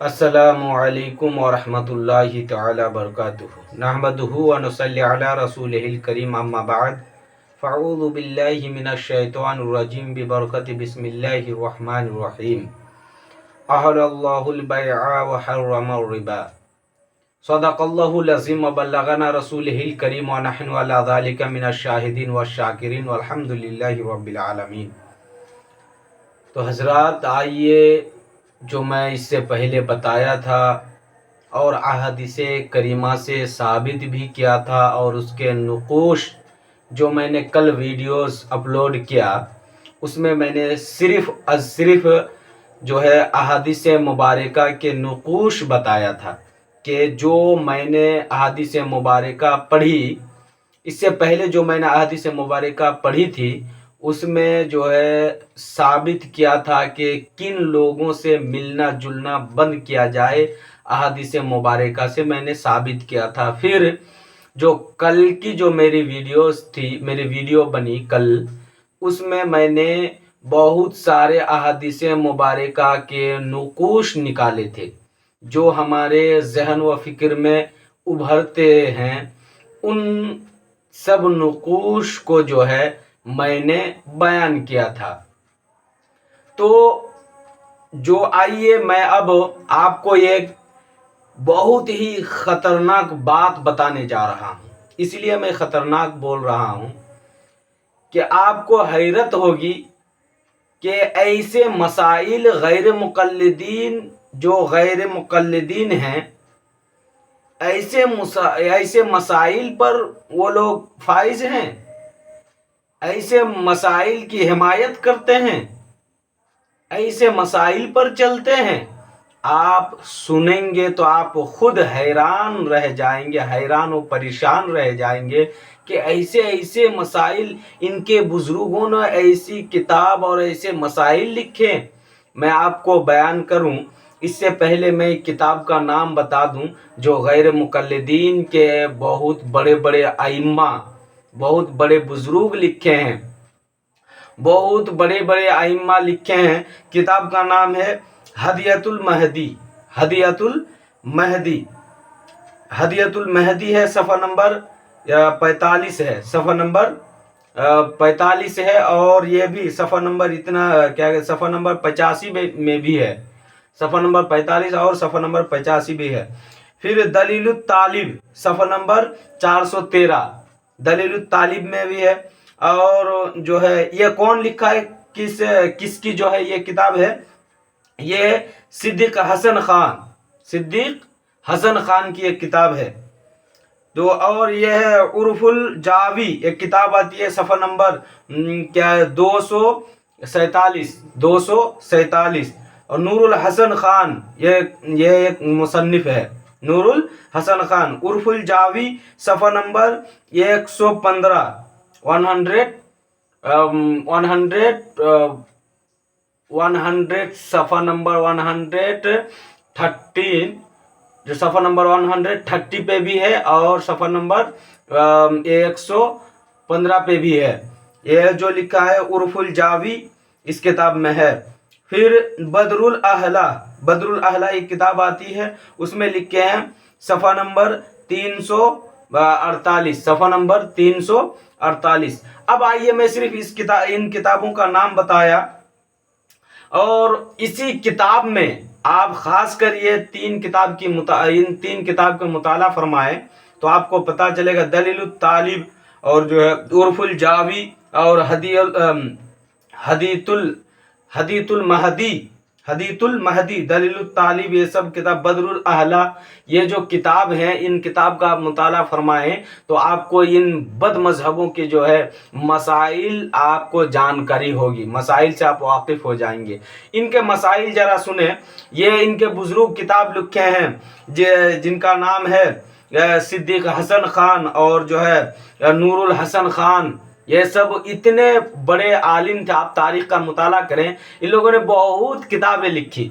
السلام علیکم ورحمۃ اللہ تعالی وبرکاتہ نحمدہ ونصلی علی رسولہ الکریم اما بعد فاعوذ باللہ من الشیطان الرجیم ببرکت بسم اللہ الرحمن الرحیم احل اللہ البیع وحرم الربا صدق اللہ العظیم وبلغنا رسولہ الکریم ونحن علی ذلک من الشاہدین والشاکرین والحمد للہ رب العالمین۔ تو حضرات، آئیے جو میں اس سے پہلے بتایا تھا اور احادیث کریمہ سے ثابت بھی کیا تھا، اور اس کے نقوش جو میں نے کل ویڈیوز اپلوڈ کیا اس میں نے صرف جو ہے احادیث مبارکہ کے نقوش بتایا تھا کہ جو میں نے احادیث مبارکہ پڑھی، اس سے پہلے جو میں نے احادیث مبارکہ پڑھی تھی اس میں جو ہے ثابت کیا تھا کہ کن لوگوں سے ملنا جلنا بند کیا جائے، احادیث مبارکہ سے میں نے ثابت کیا تھا۔ پھر جو کل کی جو میری ویڈیوز تھی، میری ویڈیو بنی کل، اس میں نے بہت سارے احادیث مبارکہ کے نقوش نکالے تھے جو ہمارے ذہن و فکر میں ابھرتے ہیں۔ ان سب نقوش کو جو ہے میں نے بیان کیا تھا۔ تو جو آئیے میں اب آپ کو ایک بہت ہی خطرناک بات بتانے جا رہا ہوں، اس لیے میں خطرناک بول رہا ہوں کہ آپ کو حیرت ہوگی کہ ایسے مسائل جو غیر مقلدین ہیں، ایسے مسائل پر وہ لوگ فائز ہیں، ایسے مسائل کی حمایت کرتے ہیں، ایسے مسائل پر چلتے ہیں۔ آپ سنیں گے تو آپ خود حیران رہ جائیں گے، حیران و پریشان رہ جائیں گے کہ ایسے مسائل ان کے بزرگوں نے ایسی کتاب اور ایسے مسائل لکھے۔ میں آپ کو بیان کروں اس سے پہلے میں کتاب کا نام بتا دوں جو غیر مقلدین کے بہت بڑے بڑے ائمہ، بہت بڑے بزرگ لکھے ہیں، بہت بڑے بڑے ائمہ لکھے ہیں۔ کتاب کا نام ہے ہدیۃ المہدی۔ ہدیۃ المہدی ہے، صفحہ نمبر 45 ہے، صفحہ نمبر 45 ہے، اور یہ بھی صفحہ نمبر صفحہ نمبر 85 میں بھی ہے، صفحہ نمبر 45 اور صفحہ نمبر 85 بھی ہے۔ پھر دلیل الطالب صفحہ نمبر 413، دلیل الطالب میں بھی ہے۔ اور جو ہے یہ کون لکھا ہے، کس کی جو ہے یہ کتاب ہے، یہ صدیق حسن خان کی ایک کتاب ہے۔ اور یہ ہے عرف الجاوی، ایک کتاب آتی ہے، صفحہ نمبر 247۔ اور نور الحسن خان، یہ ایک مصنف ہے، نور الحسن خان، عرف الجاوی، صفحہ نمبر 115، 100 صفحہ نمبر 113، جو صفحہ نمبر 130 پہ بھی ہے اور صفحہ نمبر 115 پہ بھی ہے۔ یہ جو لکھا ہے عرف الجاوی اس کتاب میں ہے۔ پھر بدر الاحلا ایک کتاب آتی ہے، اس میں لکھے ہیں صفحہ نمبر 348، صفحہ نمبر 348۔ اب آئیے میں صرف ان کتابوں کا نام بتایا، اور اسی کتاب میں آپ خاص کر یہ ان تین کتاب کا مطالعہ فرمائیں تو آپ کو پتہ چلے گا۔ دلیل الطالب اور جو ہے عرف الجاوی اور حدیث المہدی، دلیل الطالب، یہ سب کتاب، بدر الاحلا، یہ جو کتاب ہیں ان کتاب کا مطالعہ فرمائیں تو آپ کو ان بد مذہبوں کے جو ہے مسائل آپ کو جانکاری ہوگی، مسائل سے آپ واقف ہو جائیں گے۔ ان کے مسائل ذرا سنیں۔ یہ ان کے بزرگ کتاب لکھے ہیں جن کا نام ہے صدیق حسن خان اور جو ہے نور الحسن خان۔ یہ سب اتنے بڑے عالم تھے، آپ تاریخ کا مطالعہ کریں، ان لوگوں نے بہت کتابیں لکھی،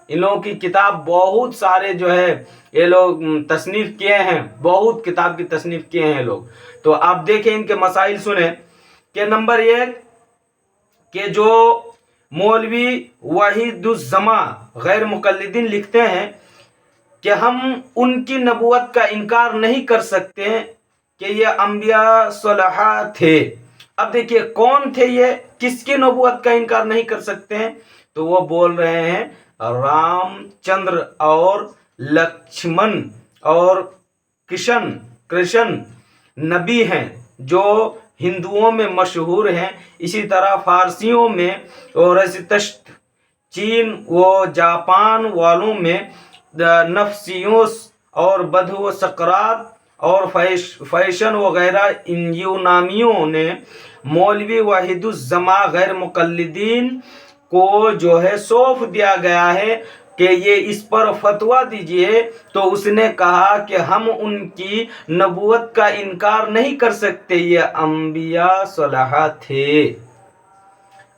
ان لوگوں کی کتاب بہت سارے جو ہے یہ لوگ تصنیف کیے ہیں، بہت کتاب کی تصنیف کیے ہیں لوگ۔ تو آپ دیکھیں ان کے مسائل سنیں کہ نمبر 1 کہ جو मौलवी वहीदुज़्ज़मा गैर मुक़ल्लिदीन लिखते हैं कि हम उनकी नबूवत का इनकार नहीं कर सकते कि ये अंबिया सलाहा थे। अब देखिए कौन थे ये, किसकी नबूवत का इनकार नहीं कर सकते हैं? तो वो बोल रहे हैं रामचंद्र और लक्ष्मण और कृष्ण नबी हैं जो हिंदुओं में मशहूर हैं। इसी तरह फारसियों में और चीन व जापान वालों में नफसियों और बधु सकरात और फैशन वगैरह यूनानियों ने मौलवी वहीदुज़्ज़मा गैर मुक़ल्लिदीन को जो है सौंप दिया गया है कि ये इस पर फतवा दीजिए। तो उसने कहा कि हम उनकी नबूवत का इनकार नहीं कर सकते, ये अंबिया सलाहा थे।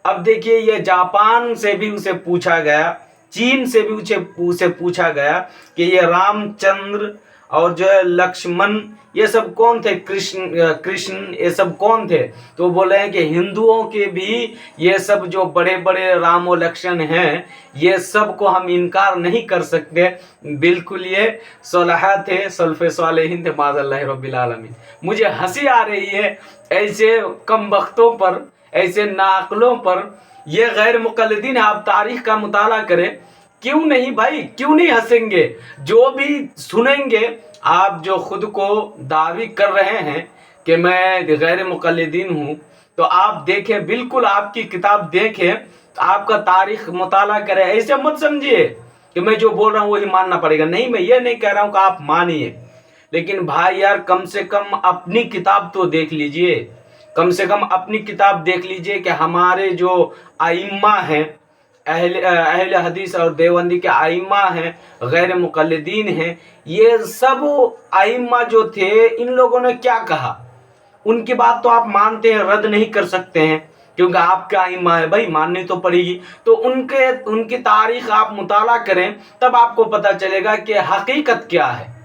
अब देखिए ये जापान से भी उसे पूछा गया, चीन से भी उसे पूछा गया कि ये रामचंद्र और जो है लक्ष्मण ये सब कौन थे, कृष्ण ये सब कौन थे? तो बोले हैं कि हिंदुओं के भी ये सब जो बड़े बड़े राम और लक्ष्मण हैं ये सब को हम इनकार नहीं कर सकते, बिल्कुल ये सलाहा थे, सल्फ़े सालेहीन थे माज़ल्लाहि रब्बिल आलमीन। मुझे हंसी आ रही है ऐसे कम वक्तों पर, ऐसे नाकलों पर। ये गैर मुक़ल्लिदीन, आप तारीख़ का मुताला करें, क्यों नहीं भाई, क्यों नहीं हंसेंगे? जो भी सुनेंगे, आप जो खुद को दावी कर रहे हैं कि मैं गैर मुक़ल्लिदीन हूँ, तो आप देखें, बिल्कुल आपकी किताब देखें, आपका तारीख़ मुताला करें। ऐसे मत समझिए कि मैं जो बोल रहा हूँ वही मानना पड़ेगा। नहीं, मैं ये नहीं कह रहा हूँ कि आप मानिए, लेकिन भाई यार कम से कम अपनी किताब तो देख लीजिए, कम से कम अपनी किताब देख लीजिए कि हमारे जो आइम्मा हैं, अहले हदीस और देवबंदी के आइम्मा हैं, गैर मुक़ल्लिदीन हैं, ये सब आइम्मा जो थे इन लोगों ने क्या कहा, उनकी बात तो आप मानते हैं, रद्द नहीं कर सकते हैं, क्योंकि आपका आइम्मा है भाई, माननी तो पड़ेगी। तो उनकी तारीख़ आप मुताला करें, तब आपको पता चलेगा कि हकीकत क्या है।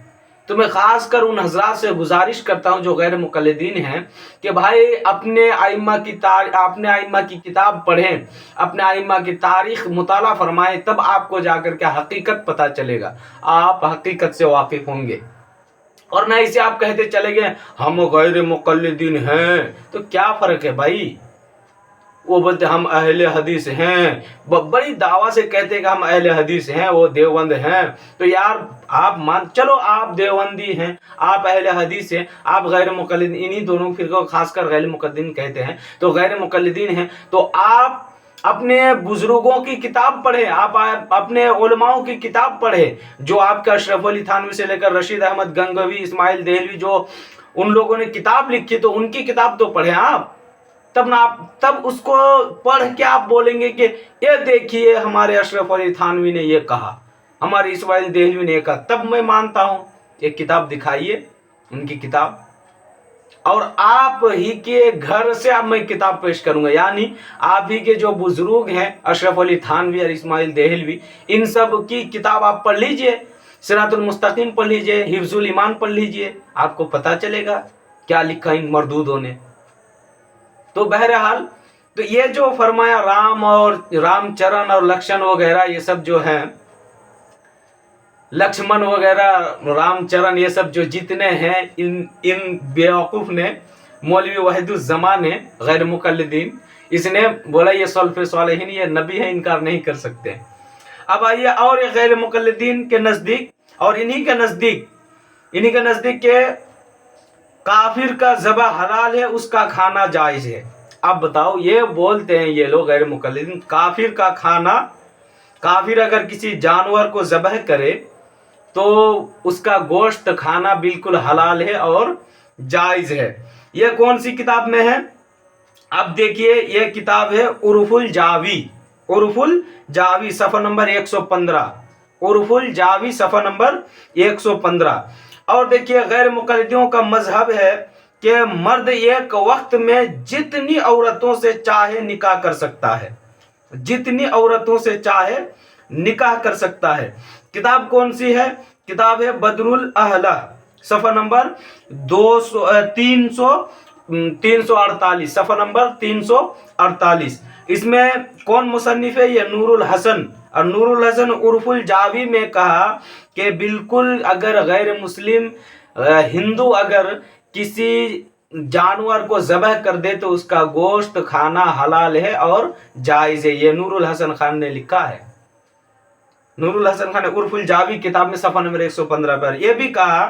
तो मैं ख़ास कर उन हजरात से गुजारिश करता हूँ जो गैर मुक़ल्लिदीन हैं कि भाई अपने आइम्मा की किताब पढ़ें, अपने आइम्मा की तारीख़ मुताला फरमाएं, तब आपको जाकर के हकीकत पता चलेगा, आप हकीकत से वाकिफ़ होंगे। और ना इसे आप कहते चले गए हम गैर मुक़ल्लिदीन हैं, तो क्या फ़र्क है भाई? वो बोलते हम अहले हदीस हैं, बड़ी दावा से कहते हैं कि हम अहले हदीस हैं, वो देवबंद हैं। तो यार आप चलो, आप देवबंदी हैं, आप अहले हदीस हैं, आप गैर मुक़ल्लिदीन, इन्हीं दोनों फिरक़ों को खासकर गैर मुक़ल्लिदीन कहते हैं, तो गैर मुक़ल्लिदीन हैं। तो आप अपने बुजुर्गों की किताब पढ़े, आप अपने उलमाओं की किताब पढ़े, जो आपका अशरफ अली थानवी से लेकर रशीद अहमद गंगवी, इस्माइल देहलवी, जो उन लोगों ने किताब लिखी, तो उनकी किताब तो पढ़े आप। तब उसको पढ़ के आप बोलेंगे कि ये देखिए हमारे अशरफ अली थानवी ने ये कहा, हमारे इस्माइल देहलवी ने ये कहा, तब मैं मानता हूँ। एक किताब दिखाइए उनकी किताब, और आप ही के घर से अब मैं किताब पेश करूंगा, यानी आप ही के जो बुजुर्ग हैं अशरफ अली थानवी और इस्माइल देहलवी, इन सब की किताब आप पढ़ लीजिए, सिरातुल मुस्तकीम पढ़ लीजिए, हिफ्जुल ईमान पढ़ लीजिए, आपको पता चलेगा क्या लिखा इन मरदूदों ने। तो बहरहाल, तो ये जो फरमाया राम और रामचरण और लक्ष्मण वगैरह, ये सब जो हैं, लक्ष्मण वगैरह, रामचरण, ये सब जो जितने हैं, इन बेवकूफ़ ने, मौलवी वहीदुज़्ज़मा ने, गैर मुक़ल्लिदीन, इसने बोला ये सल्फ़े सालेहीन, ये नबी है, इनकार नहीं कर सकते। अब आइए और गैर मुक़ल्लिदीन के नज़दीक, और इन्हीं के नज़दीक के काफिर का ज़बह हलाल है, उसका खाना जायज़ है। अब बताओ, ये बोलते हैं ये लोग गैर मुक़ल्लिदीन, काफिर का खाना, काफिर अगर किसी जानवर को ज़बह करे तो उसका गोश्त खाना बिल्कुल हलाल है और जायज़ है। ये कौन सी किताब में है? अब देखिए, ये किताब है उर्फ़ुल जावी सफ़ा नंबर 115, उर्फ़ुल जावी सफ़ा नंबर 115। और देखिए, गैर मुक़ल्लिदीनों का मजहब है कि मर्द एक वक्त में जितनी औरतों से चाहे निकाह कर सकता है, जितनी औरतों से चाहे निकाह कर सकता है। किताब कौन सी है? किताब है बदरुल अहला, सफ़ा नंबर 300 348, सफ़ा नंबर 348। इसमें कौन मुसन्निफ है? ये नूरुल हसन। और नूरुल हसन उर्फुल जावी में कहा कि बिल्कुल अगर गैर मुस्लिम हिंदू अगर किसी जानवर को ज़बह कर दे तो उसका गोश्त खाना हलाल है और जायज़ है। ये नूरुल हसन खान ने लिखा है। नूरुल हसन खान ने उर्फुल जावी किताब में सफ़ा नंबर 115 पर ये भी कहा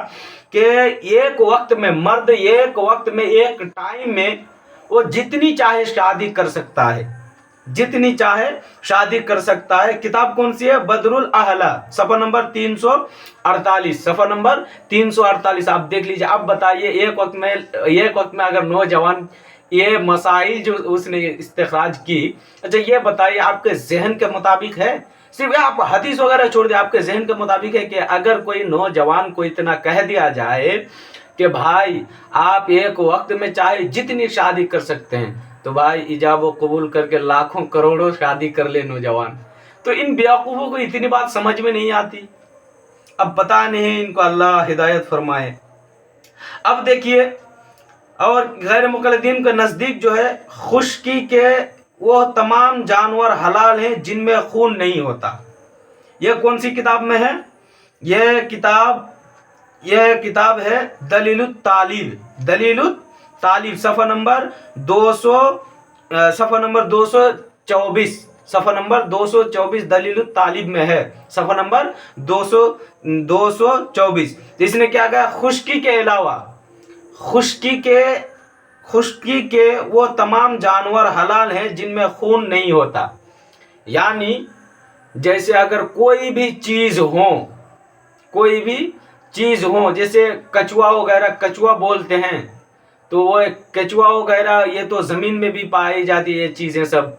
कि एक वक्त में मर्द एक वक्त में एक टाइम में वो जितनी चाहे शादी कर सकता है, जितनी चाहे शादी कर सकता है। किताब कौन सी है? बदरुल अहला, सफ़ा नंबर 348, सफ़ा नंबर 348 आप देख लीजिए। अब बताइए एक वक्त में अगर नौजवान ये मसाइल जो उसने इस्तिखराज की, अच्छा ये बताइए आपके जहन के मुताबिक है? सिर्फ आप हदीस वगैरह छोड़ दिए, आपके जहन के मुताबिक है कि अगर कोई नौजवान को इतना कह दिया जाए कि भाई आप एक वक्त में चाहे जितनी शादी कर सकते हैं, तो भाई इजाब कबूल करके लाखों करोड़ों शादी कर ले नौजवान। तो इन बेवकूफ़ों को इतनी बात समझ में नहीं आती। अब पता नहीं इनको अल्लाह हिदायत फरमाए। अब देखिए, और गैर मुक़ल्लिदीन के नज़दीक जो है खुश्की के वो तमाम जानवर हलाल हैं जिनमें खून नहीं होता। यह कौन सी किताब में है? यह किताब है दलीलुत तालीब, दलीलुत तालीब, सफ़ा नंबर 224, सफ़ा नंबर 224 दलीलुत तालीब में है, सफ़ा नंबर 224। इसने क्या कहा? खुश्की के अलावा खुश्की के वो तमाम जानवर हलाल हैं जिनमें खून नहीं होता। यानी जैसे अगर कोई भी चीज़ हो, जैसे कछुआ वगैरह, कछुआ बोलते हैं तो वो कछुआ वगैरह ये तो ज़मीन में भी पाई जाती है ये चीज़ें सब,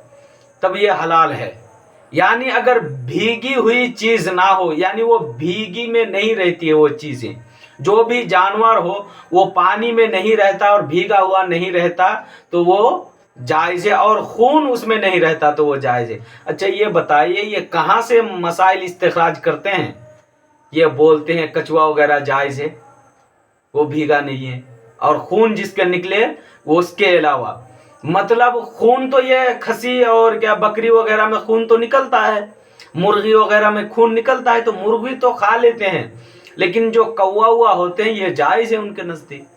तब ये हलाल है। यानी अगर भीगी हुई चीज़ ना हो, यानी वो भीगी में नहीं रहती है वो चीज़ें, जो भी जानवर हो वो पानी में नहीं रहता और भीगा हुआ नहीं रहता तो वो जायज़ है, और खून उसमें नहीं रहता तो वो जायज़ है। अच्छा ये बताइए ये कहाँ से मसाइल इस्तिखराज करते हैं? ये बोलते हैं कछुआ वगैरह जायज़ है, वो भीगा नहीं है, और खून जिसके निकले वो उसके अलावा, मतलब खून तो ये खसी और क्या बकरी वगैरह में खून तो निकलता है, मुर्गी वगैरह में खून निकलता है, तो मुर्गी तो खा लेते हैं, लेकिन जो कौवा हुआ होते हैं ये जायज़ है उनके नज़दीक।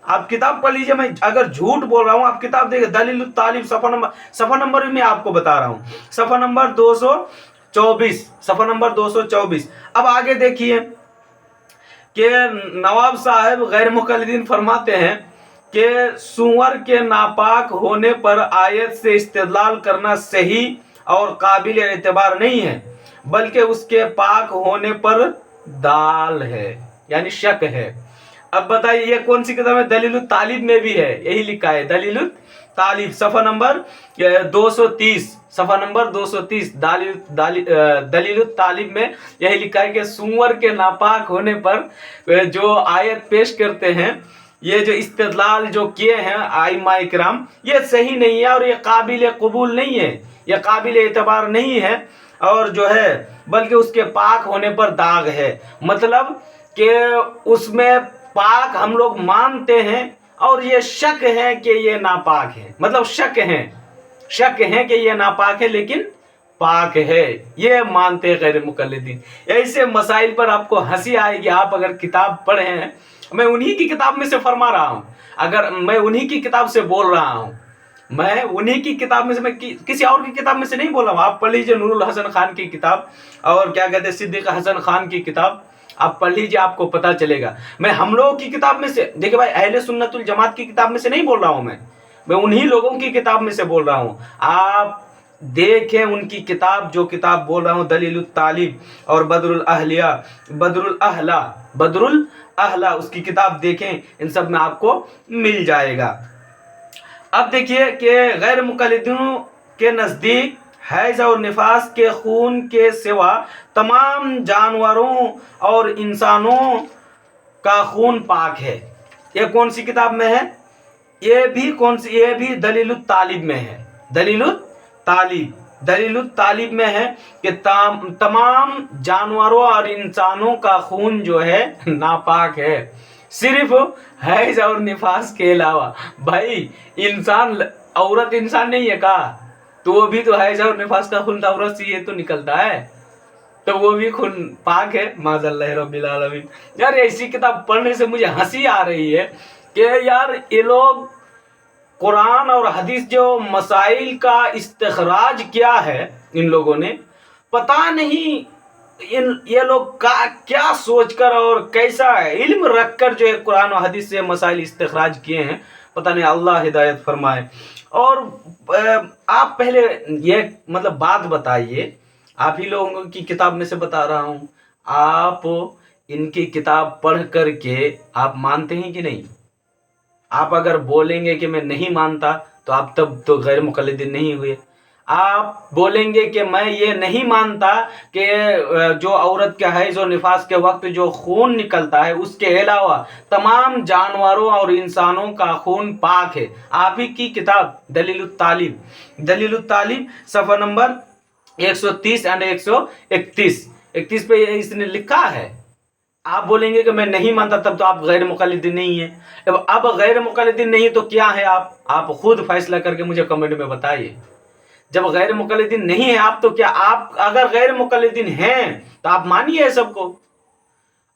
आप किताब पढ़ लीजिए, मैं अगर झूठ बोल रहा हूँ आप किताब देखिए, दलीलुत तालीब, सफ़ा नंबर भी मैं आपको बता रहा हूँ, सफ़ा नंबर 224, सफ़ा नंबर 224। अब आगे देखिए कि नवाब साहब गैर मुक़ल्लिदीन फरमाते हैं कि सूअर के नापाक होने पर आयत से इस्तेदलाल करना सही और काबिल एतबार नहीं है, बल्कि उसके पाक होने पर दाल है, यानी शक है। अब बताइए ये कौन सी किताब है? दलीलुत तालीब में भी है, यही लिखा है दलीलुत तालीब, सफ़ा नंबर 230, सफ़ा नंबर 230 दलीलुत तालीब में यही लिखा है कि सूअर के नापाक होने पर जो आयत पेश करते हैं, ये जो इस्तेदलाल जो किए हैं आइम्मा इकराम, ये सही नहीं है और ये काबिल कबूल नहीं है, ये काबिल एतबार नहीं है, और जो है बल्कि उसके पाक होने पर दाग है। मतलब कि उसमें पाक हम लोग मानते हैं और ये शक है कि ये नापाक है, मतलब शक है कि ये नापाक है लेकिन पाक है, ये मानते हैं गैर मुक़ल्लिदीन। ऐसे मसाइल पर आपको हंसी आएगी, आप अगर किताब पढ़े हैं, मैं उन्हीं की किताब में से फरमा रहा हूँ, अगर मैं उन्हीं की किताब से बोल रहा हूँ, मैं उन्हीं की किताब में से, मैं किसी और की किताब में से नहीं बोल रहा हूँ। आप पढ़ लीजिए नूरुल हसन खान की किताब और क्या कहते हैं सिद्दीक हसन खान की किताब, आप पढ़ लीजिए आपको पता चलेगा। मैं हम लोगों की किताब में से, देखिए भाई अहले सुन्नतुल जमात की किताब में से नहीं बोल रहा हूँ, मैं उन्हीं लोगों की किताब में से बोल रहा हूँ। आप देखें उनकी किताब, जो किताब बोल रहा हूँ दलीलुत तालीब और बदरुल अहला, उसकी किताब देखें, इन सब में आपको मिल जाएगा। अब देखिए कि गैर मुक़ल्लिदीनों के नज़दीक हैज़ और निफास के खून के सिवा तमाम जानवरों और इंसानों का खून पाक है। ये कौन सी किताब में है? ये भी दलीलुत तालीब में है, दलीलुत तालीब में है कि तमाम जानवरों और इंसानों का खून जो है नापाक है। सिर्फ हैज और निफास के अलावा। भाई इंसान, औरत इंसान नहीं है का? तो वो भी तो हैज और निफास का खून औरत से ये तो निकलता है, तो वो भी खून पाक है। माज़ल्लाह रब्बिल आलमीन। यार ऐसी किताब पढ़ने से मुझे हंसी आ रही है कि यार ये लोग कुरान और हदीस जो मसाइल का इस्तिखराज किया है इन लोगों ने, पता नहीं ये लोग का क्या सोचकर और कैसा इल्म रखकर जो है कुरान और हदीस से मसाइल इस्तिखराज किए हैं, पता नहीं। अल्लाह हिदायत फरमाए। और आप पहले ये मतलब बात बताइए, आप ही लोगों की किताब में से बता रहा हूँ, आप इनकी किताब पढ़ करके आप मानते हैं कि नहीं? आप अगर बोलेंगे कि मैं नहीं मानता तो आप तब तो गैर मुक़ल्लिदीन नहीं हुए। आप बोलेंगे कि मैं ये नहीं मानता कि जो औरत का हैज़ और निफास के वक्त जो खून निकलता है उसके अलावा तमाम जानवरों और इंसानों का खून पाक है। आप ही की किताब दलीलुत तालिब सफ़ा नंबर 130 एंड 131 पे इसने लिखा है। आप बोलेंगे कि मैं नहीं मानता, तब तो आप गैर मुक़ल्लिदीन नहीं है। अब गैर मुक़ल्लिदीन नहीं तो क्या है? आप खुद फैसला करके मुझे कमेंट में बताइए। जब गैर मुक़ल्लिदीन नहीं है आप, तो क्या आप अगर गैर मुक़ल्लिदीन हैं तो आप मानिए सबको।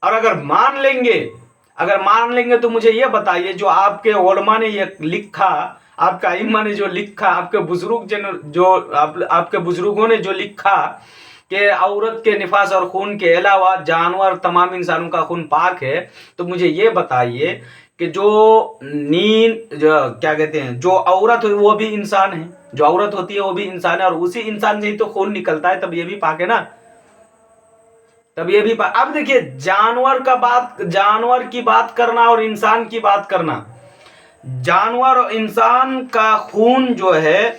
और अगर मान लेंगे तो मुझे ये बताइए, जो आपके उलमा ने ये लिखा, आपका इमाम ने जो लिखा, आपके बुजुर्गों ने जो लिखा कि औरत के निफास और खून के अलावा जानवर तमाम इंसानों का खून पाक है, तो मुझे ये बताइए कि जो क्या कहते हैं, जो औरत है वो भी इंसान है, जो औरत होती है वो भी इंसान है, और उसी इंसान से ही तो खून निकलता है, तब ये भी पाक है ना? तब ये भी पाक। अब देखिए, जानवर की बात करना और इंसान की बात करना, जानवर और इंसान का खून जो है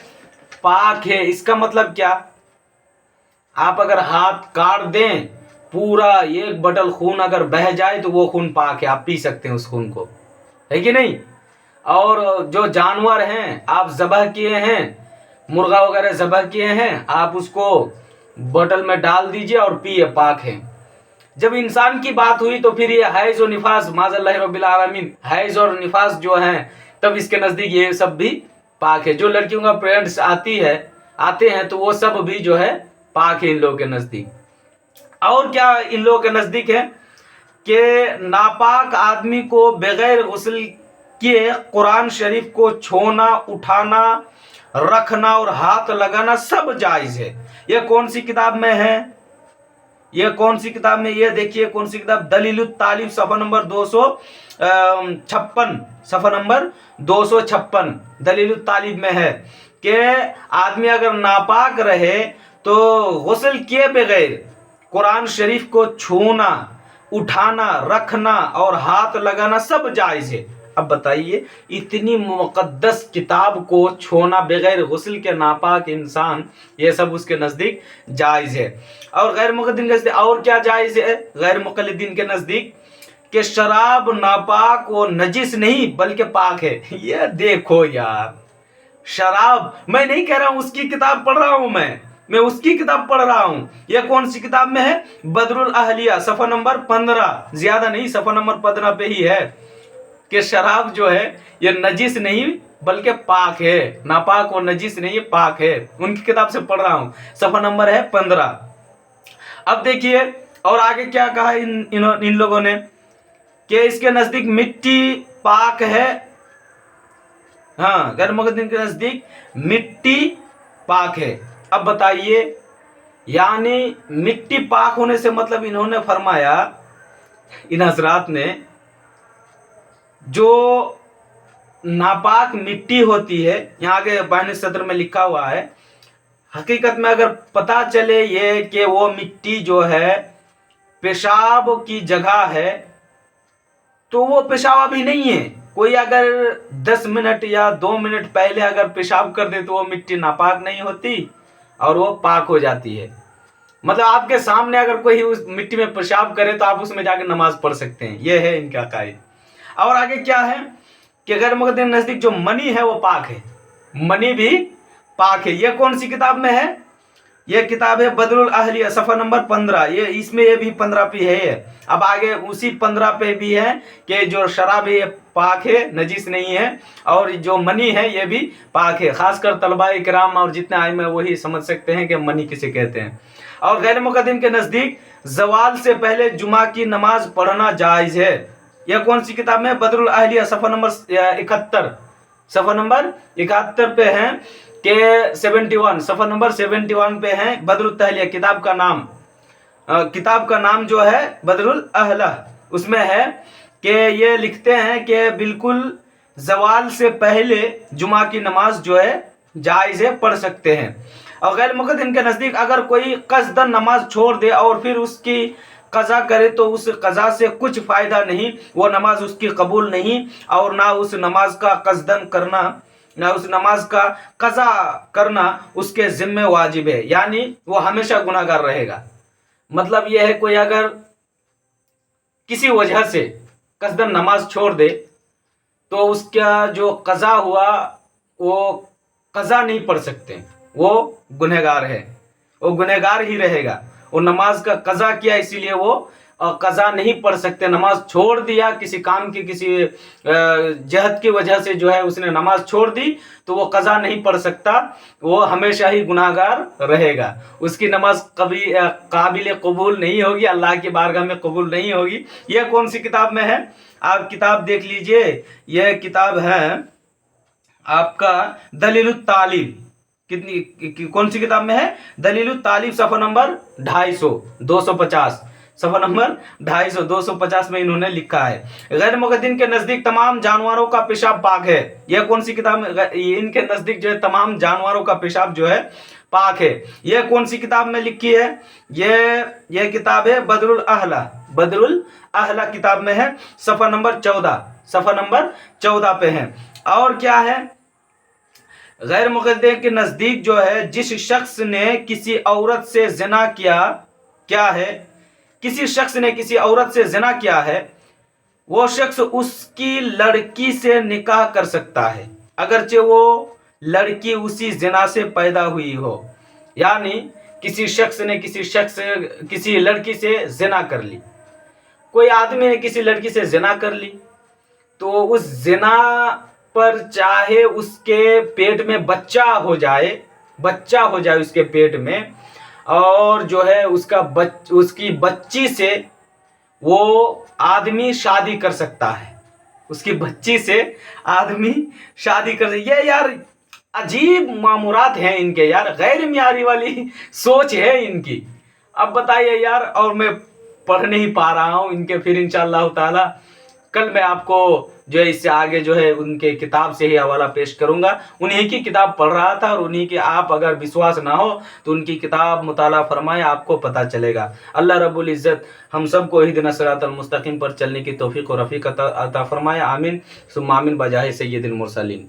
पाक है, इसका मतलब क्या? आप अगर हाथ काट दें, पूरा एक बटल खून अगर बह जाए तो वो खून पाक है, आप पी सकते हैं उस खून को, है कि नहीं? और जो जानवर हैं आप ज़बह किए हैं, मुर्गा वगैरह ज़बह किए हैं, आप उसको बोतल में डाल दीजिए और पिए, पाक है। जब इंसान की बात हुई तो फिर ये हैज़ और निफास, माज़ल्लाह रब्बिल आलमीन, हैज़ और निफास जो हैं, तब इसके नज़दीक ये सब भी पाक है। जो लड़कियों का पेरेंट्स आते हैं तो वो सब भी जो है पाक है इन लोगों के नज़दीक। और क्या इन लोगों के नज़दीक है कि नापाक आदमी को बगैर गुस्ल किए कुरान शरीफ को छूना, उठाना, रखना और हाथ लगाना सब जायज़ है। ये कौन सी किताब में है? ये कौन सी किताब में? ये देखिए कौन सी किताब, दलीलुत तालिब सफ़ा नंबर 256 दलीलुत तालिब में है कि आदमी अगर नापाक रहे तो गुस्ल किए बगैर कुरान शरीफ को छूना, उठाना, रखना और हाथ लगाना सब जायज़ है। अब बताइए, इतनी मुक़द्दस किताब को छूना बगैर गुस्ल के नापाक इंसान, ये सब उसके नज़दीक जायज़ है। और गैर मुक़ल्लिदीन के नज़दीक और क्या जायज़ है? गैर मुक़ल्लिदीन के नज़दीक कि शराब नापाक व नजिस नहीं बल्कि पाक है। ये देखो यार, शराब, मैं नहीं कह रहा हूँ उसकी किताब पढ़ रहा हूँ, मैं उसकी किताब पढ़ रहा हूँ। ये कौन सी किताब में है? बदरुल अहलिया सफ़ा नंबर 15, ज़्यादा नहीं, सफ़ा नंबर 15 पे ही है कि शराब जो है ये नजिस नहीं बल्कि पाक है, नापाक और नजिस नहीं, पाक है। उनकी किताब से पढ़ रहा हूँ, सफ़ा नंबर है 15। अब देखिए और आगे क्या कहा इन लोगों ने कि इसके नज़दीक मिट्टी पाक है। हाँ, गैर मुक़ल्लिदीन के नज़दीक मिट्टी पाक है। अब बताइए, यानी मिट्टी पाक होने से मतलब इन्होंने फरमाया, इन हजरात ने, जो नापाक मिट्टी होती है, यहाँ आगे बाइन सदर में लिखा हुआ है, हकीकत में अगर पता चले ये कि वो मिट्टी जो है पेशाब की जगह है, तो वो पेशाब अभी नहीं है। कोई अगर 10 मिनट या 2 मिनट पहले अगर पेशाब कर दे तो वो मिट्टी नापाक नहीं होती और वो पाक हो जाती है। मतलब आपके सामने अगर कोई उस मिट्टी में पेशाब करे तो आप उसमें जाकर नमाज पढ़ सकते हैं। ये है इनका कायदा। और आगे क्या है कि गैर मुक़ल्लिदीन नज़दीक जो मनी है वो पाक है, मनी भी पाक है। ये कौन सी किताब में है? یہ کتاب ہے بدرُ الاہلیہ صفحہ نمبر 15، یہ اس میں یہ بھی 15 پہ ہے۔ اب آگے اسی 15 پہ بھی ہے کہ جو شراب ہے یہ پاک ہے، نجیس نہیں ہے، اور جو منی ہے یہ بھی پاک ہے۔ خاص کر طلباء کرام اور جتنے ائمہ وہی سمجھ سکتے ہیں کہ منی کسے کہتے ہیں۔ اور غیر مقدم کے نزدیک زوال سے پہلے جمعہ کی نماز پڑھنا جائز ہے۔ یہ کون سی کتاب میں؟ بدرُ الاہلیہ صفحہ نمبر 71، صفحہ نمبر 71 پہ ہیں کہ 71، صفحہ نمبر 71 پہ ہیں بدرُ الاہلیہ کتاب کا نام جو ہے بدرُ الاہلیہ، اس میں ہے کہ یہ لکھتے ہیں کہ بالکل زوال سے پہلے جمعہ کی نماز جو ہے جائز ہے، پڑھ سکتے ہیں۔ اور غیر مقدم کے نزدیک اگر کوئی قصداً نماز چھوڑ دے اور پھر اس کی قضا کرے تو اس قضا سے کچھ فائدہ نہیں، وہ نماز اس کی قبول نہیں، اور نہ اس نماز کا قصداً کرنا، نہ اس نماز کا قضا کرنا اس کے ذمہ واجب ہے، یعنی وہ ہمیشہ گناہ گار رہے گا۔ مطلب یہ ہے کوئی اگر کسی وجہ سے قصداً نماز چھوڑ دے تو اس کا جو قضا ہوا وہ قضا نہیں پڑھ سکتے، وہ گنہگار ہے، وہ گنہگار ہی رہے گا۔ وہ نماز کا قضا کیا اسی لیے وہ قضا نہیں پڑھ سکتے۔ نماز چھوڑ دیا کسی کام کی، کسی جہت کی وجہ سے جو ہے اس نے نماز چھوڑ دی تو وہ قضا نہیں پڑھ سکتا، وہ ہمیشہ ہی گناہگار رہے گا۔ اس کی نماز کبھی قابل قبول نہیں ہوگی، اللہ کی بارگاہ میں قبول نہیں ہوگی۔ یہ کون سی کتاب میں ہے؟ آپ کتاب دیکھ لیجئے، یہ کتاب ہے آپ کا دلیل التعلیل۔ کون سی کتاب میں ہے؟ دلیل التعلیل، صفحہ نمبر 250 صفحہ نمبر 250 میں انہوں نے لکھا ہے۔ غیر مقدم کے نزدیک تمام جانوروں کا پیشاب پاک ہے۔ یہ کون سی کتاب میں؟ ان کے نزدیک جو ہے تمام جانوروں کا پیشاب جو ہے پاک ہے۔ یہ کون سی کتاب میں لکھی ہے؟ یہ کتاب ہے بدرُ الاہلیہ کتاب میں ہے، صفحہ نمبر 14 پہ ہے۔ اور کیا ہے؟ غیر مقدم کے نزدیک جو ہے جس شخص نے کسی عورت سے زنا کیا ہے، کسی شخص نے کسی عورت سے زنا کیا ہے، وہ شخص اس کی لڑکی سے نکاح کر سکتا ہے اگرچہ وہ لڑکی اسی زنا سے پیدا ہوئی ہو۔ یعنی کسی شخص نے کسی لڑکی سے زنا کر لی، کوئی آدمی نے کسی لڑکی سے زنا کر لی تو اس زنا پر چاہے اس کے پیٹ میں بچہ ہو جائے اس کے پیٹ میں، اور جو ہے اس کی بچی سے وہ آدمی شادی کر سکتا ہے، اس کی بچی سے آدمی شادی کر سکتا ہے۔ یہ یار عجیب معمورات ہیں ان کے، یار غیر معیاری والی سوچ ہے ان کی۔ اب بتائیے یار، اور میں پڑھ نہیں پا رہا ہوں ان کے، پھر انشاءاللہ تعالی کل میں آپ کو جو ہے اس سے آگے جو ہے ان کے کتاب سے ہی حوالہ پیش کروں گا۔ انہی کی کتاب پڑھ رہا تھا، اور انہی کی آپ اگر وشواس نہ ہو تو ان کی کتاب مطالعہ فرمائے، آپ کو پتہ چلے گا۔ اللہ رب العزت ہم سب کو اہدنا الصراط المستقیم پر چلنے کی توفیق و رفیق عطا فرمائے، آمین ثم آمین بجاہ سید المرسلین۔